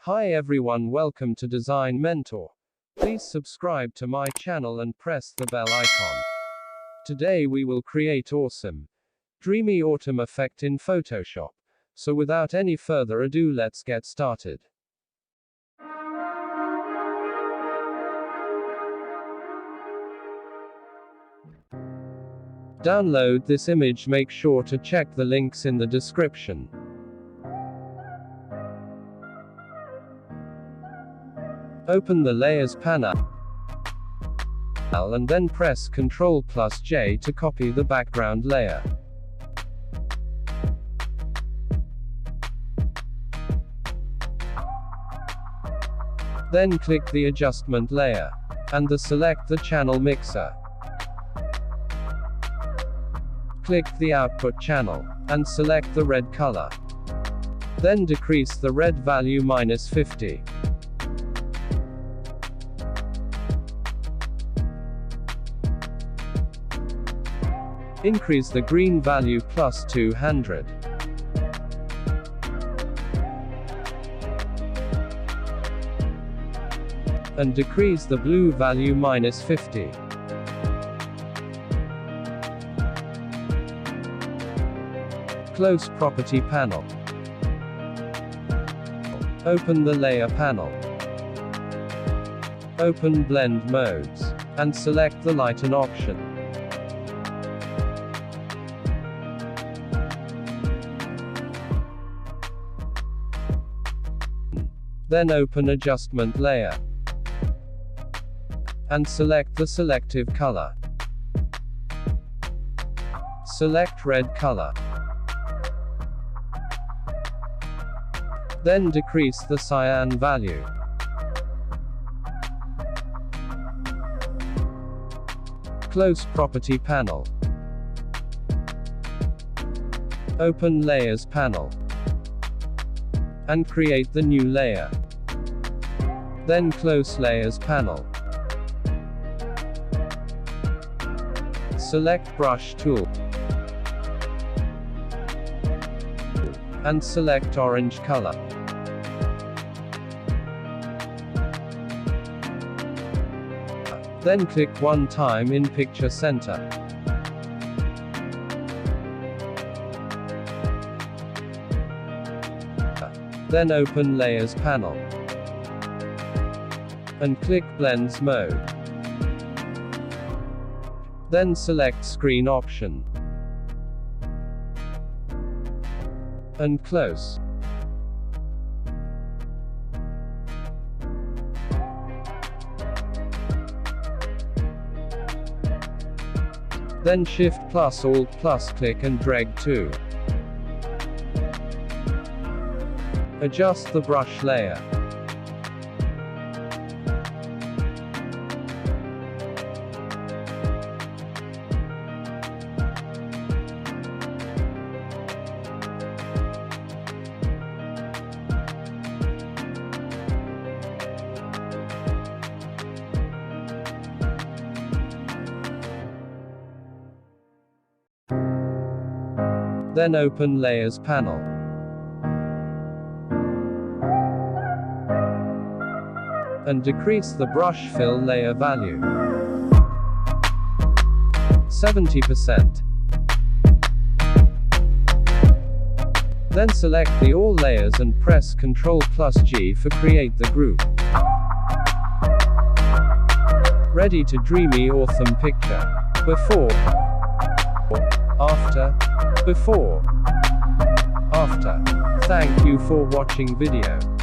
Hi everyone, welcome to Design Mentor. Please subscribe to my channel and press the bell icon. Today we will create awesome, dreamy autumn effect in Photoshop. So without any further ado, let's get started. Download this image, make sure to check the links in the description. Open the Layers panel and then press Ctrl+J to copy the background layer. Then click the adjustment layer and select the channel mixer. Click the output channel and select the red color. Then decrease the red value -50. Increase the green value +200. And decrease the blue value -50. Close Property panel. Open the Layer panel. Open Blend modes. And select the Lighten option. Then open Adjustment layer. And select the selective color. Select red color. Then decrease the cyan value. Close Property panel. Open Layers panel. And create the new layer. Then close Layers panel. Select Brush tool. And select orange color. Then click one time in Picture Center. Then open Layers panel. And click Blends mode. Then select Screen option. And close. Then Shift+Alt+ click and drag to. Adjust the brush layer. Then open Layers panel. And decrease the brush fill layer value 70%. Then select the all layers and press Ctrl+G for create the group. Ready to dreamy autumn picture. Before, after, before, after. Thank you for watching video.